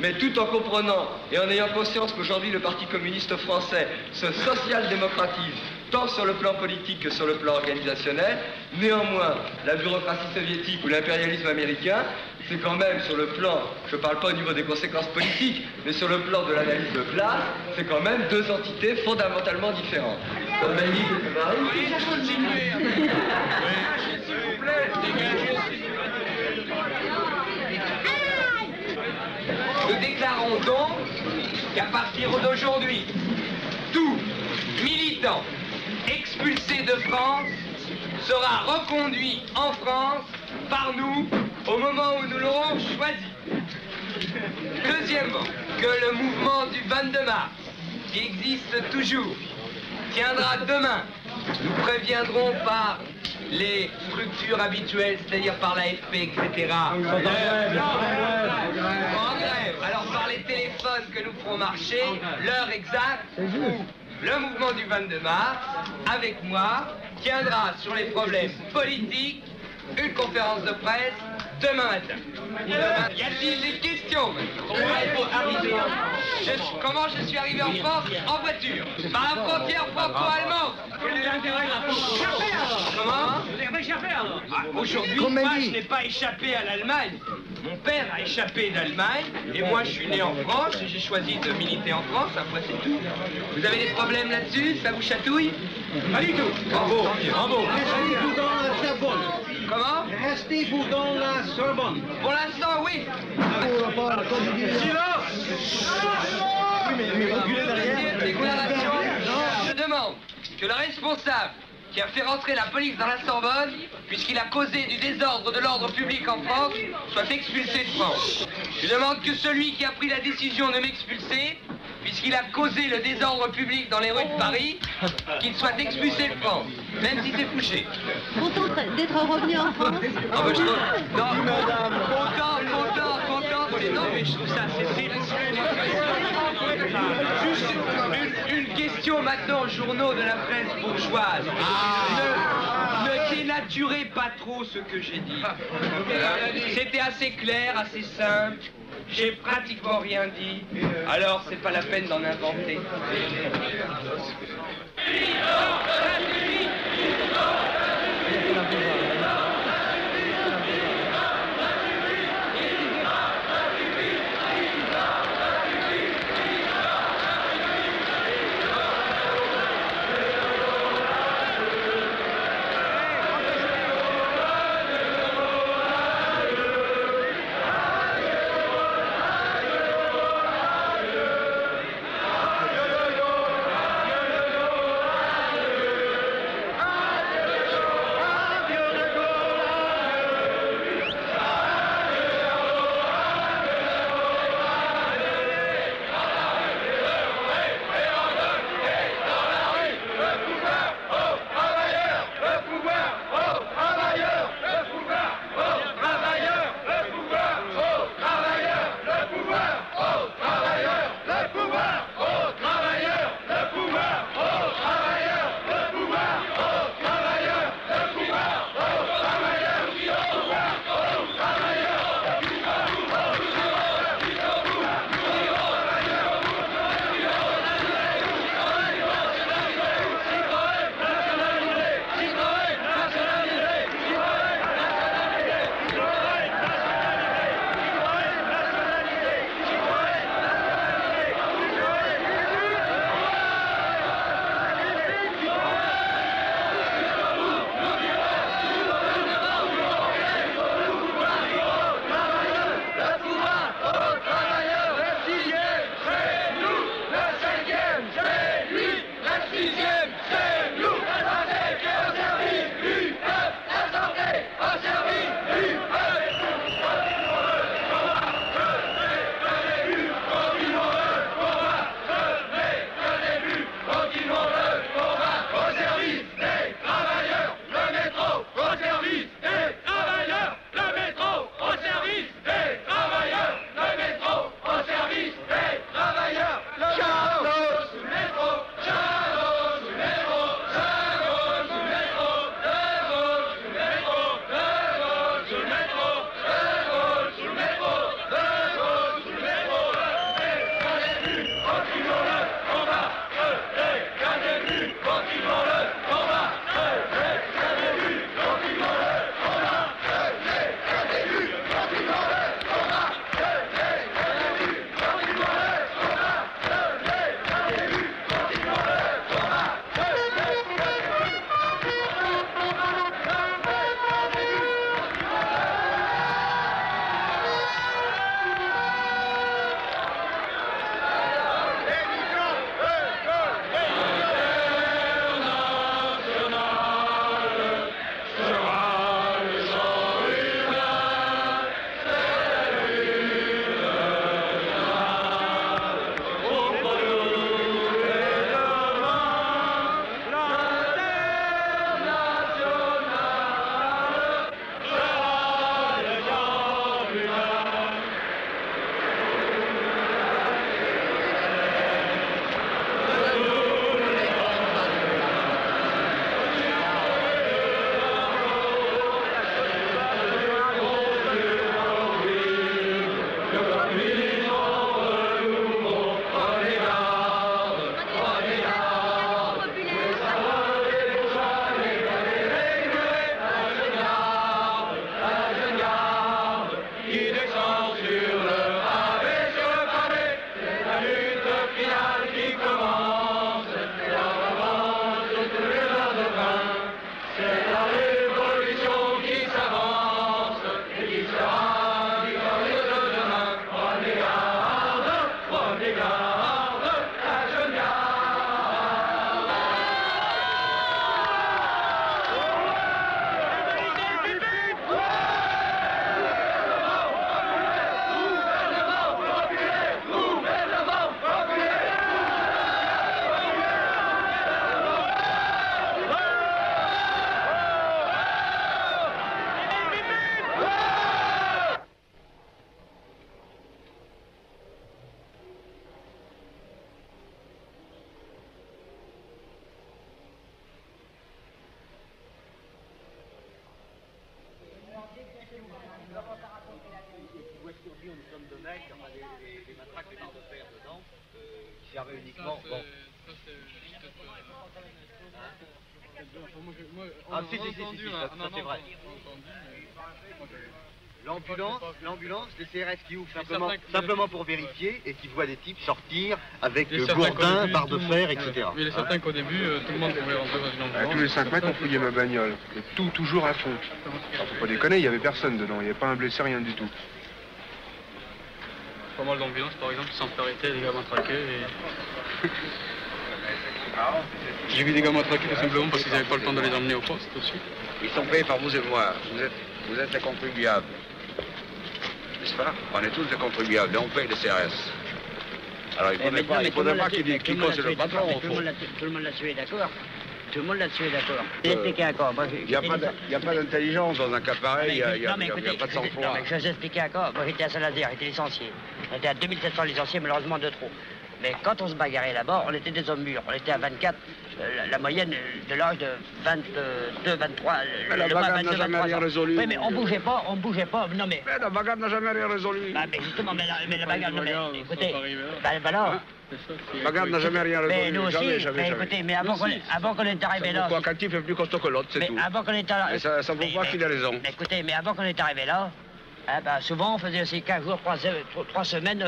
Mais tout en comprenant et en ayant conscience qu'aujourd'hui le Parti communiste français se social-démocratise tant sur le plan politique que sur le plan organisationnel, néanmoins la bureaucratie soviétique ou l'impérialisme américain, c'est quand même sur le plan, je ne parle pas au niveau des conséquences politiques, mais sur le plan de l'analyse de classe, c'est quand même deux entités fondamentalement différentes. Nous déclarons donc qu'à partir d'aujourd'hui, tout militant expulsé de France sera reconduit en France par nous au moment où nous l'aurons choisi. Deuxièmement, que le mouvement du 22 mars, qui existe toujours, tiendra demain. Nous préviendrons par les structures habituelles, c'est-à-dire par l'AFP, etc. En grève. Alors par les téléphones que nous ferons marcher, l'heure exacte où le mouvement du 22 mars, avec moi, tiendra sur les problèmes politiques une conférence de presse demain matin. Y a-t-il des questions? Comment je suis arrivé en France? En voiture, par la frontière franco-allemande. Quel est l'intérêt de la France? Comment? Vous avez échappé alors? Aujourd'hui, moi je n'ai pas échappé à l'Allemagne. Mon père a échappé d'Allemagne et moi je suis né en France et j'ai choisi de militer en France, après c'est tout. Vous avez des problèmes là-dessus? Ça vous chatouille? Pas du tout. Bravo, bravo. Restez-vous dans la Sorbonne. Comment? Restez-vous dans la Sorbonne. Pour l'instant, oui. Déclaration. Je demande que le responsable qui a fait rentrer la police dans la Sorbonne, puisqu'il a causé du désordre de l'ordre public en France, soit expulsé de France. Je demande que celui qui a pris la décision de m'expulser, puisqu'il a causé le désordre public dans les rues de Paris, qu'il soit expulsé de France, même si c'est couché. Content d'être revenu en France? Ah ben je trouve... Non, content, non mais je trouve ça assez... Juste une question maintenant aux journaux de la presse bourgeoise. Ne dénaturez pas trop ce que j'ai dit. C'était assez clair, assez simple. J'ai pratiquement rien dit. Alors c'est pas la peine d'en inventer. centaine de mecs, enfin des matraques, des barres de fer dedans, qui servaient uniquement. Bon. Ah si, ça c'est vrai. L'ambulance, les CRS qui ouvrent simplement pour vérifier et qui voient des types sortir avec gourdins, barres de fer, etc. Il est certain qu'au début, tout le monde pouvait rentrer dans une ambulance. Tous les 5 mètres, on fouillait ma bagnole. Et tout, toujours à fond. Alors, faut pas déconner, il n'y avait personne dedans. Il n'y avait pas un blessé, rien du tout. Pas mal d'ambulances, par exemple, qui s'en fait arrêter, les gars matraqués. Et... J'ai vu des gars matraqués tout simplement parce qu'ils n'avaient pas le temps de les emmener au poste aussi. Ils sont payés par vous et moi. Vous êtes les contribuables. N'est-ce pas? On est tous des contribuables et on paye les CRS. Alors il faudrait pas qu'ils causent le patron au fond. Tout le monde l'a tué, d'accord? Tout le monde l'a tué, d'accord. Expliquer encore. Il n'y a pas d'intelligence dans un cas pareil, il n'y a pas de sang-froid. Non, mais je vais vous expliquer encore. Moi, j'étais à Saint-Nazaire, j'étais licencié. On était à 2700 licenciés, malheureusement de trop. Mais quand on se bagarrait là-bas, on était des hommes mûrs. On était à 24, la moyenne de l'âge de 22, 23. Mais la bagarre n'a jamais rien résolu. Oui, mais on bougeait pas. Non, mais. Mais la bagarre n'a jamais rien résolu. Bah, mais justement, mais la bagarre, non, mais écoutez. Bah là. La bagarre n'a jamais rien résolu. Mais nous aussi, jamais. Écoutez, mais avant qu'on est arrivé là. Pourquoi qu'un type est plus costaud que l'autre, c'est tout. Mais avant qu'on est arrivé là. Ça prouve pas qu'il a raison. Mais écoutez, mais avant qu'on est arrivé là. Ah bah, souvent, on faisait aussi 15 jours, 3 semaines,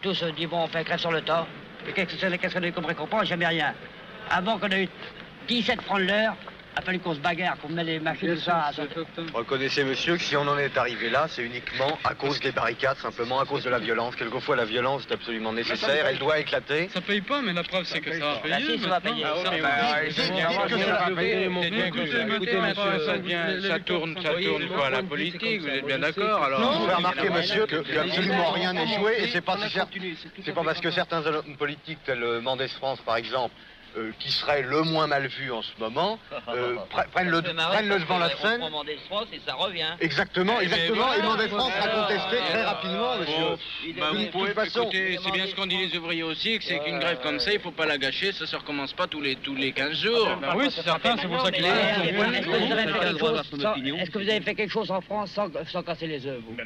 tous se dit bon, on fait grève sur le tas. Et qu'est-ce qu'on a eu comme récompense? Jamais rien. Avant qu'on ait eu 17 francs de l'heure, il a fallu qu'on se bagarre, qu'on mette les machines, tout ça. Reconnaissez, monsieur, que si on en est arrivé là, c'est uniquement à cause des barricades, simplement à cause de la violence. Quelquefois, la violence est absolument nécessaire, elle doit éclater. Ça paye pas, mais la preuve, c'est que ça va payer. Bah si, ça va payer. Écoutez, monsieur, ça tourne quoi à la politique, vous êtes bien d'accord? Alors, vous pouvez remarquer, monsieur, que absolument rien n'est joué, et c'est pas parce que certains hommes politiques, tels Mendès France, par exemple, qui serait le moins mal vu en ce moment, prennent le devant la scène. On Mendès France et ça revient. Exactement, et Mendès France sera contesté très rapidement, monsieur. Vous pouvez écouter, c'est bien ce qu'ont dit les ouvriers aussi, que c'est qu'une grève comme ça, il faut pas la gâcher, ça se recommence pas tous les 15 jours. Bah oui, c'est certain, c'est pour ça qu'il est là. Est-ce que vous avez fait quelque chose en France sans casser les œufs, vous?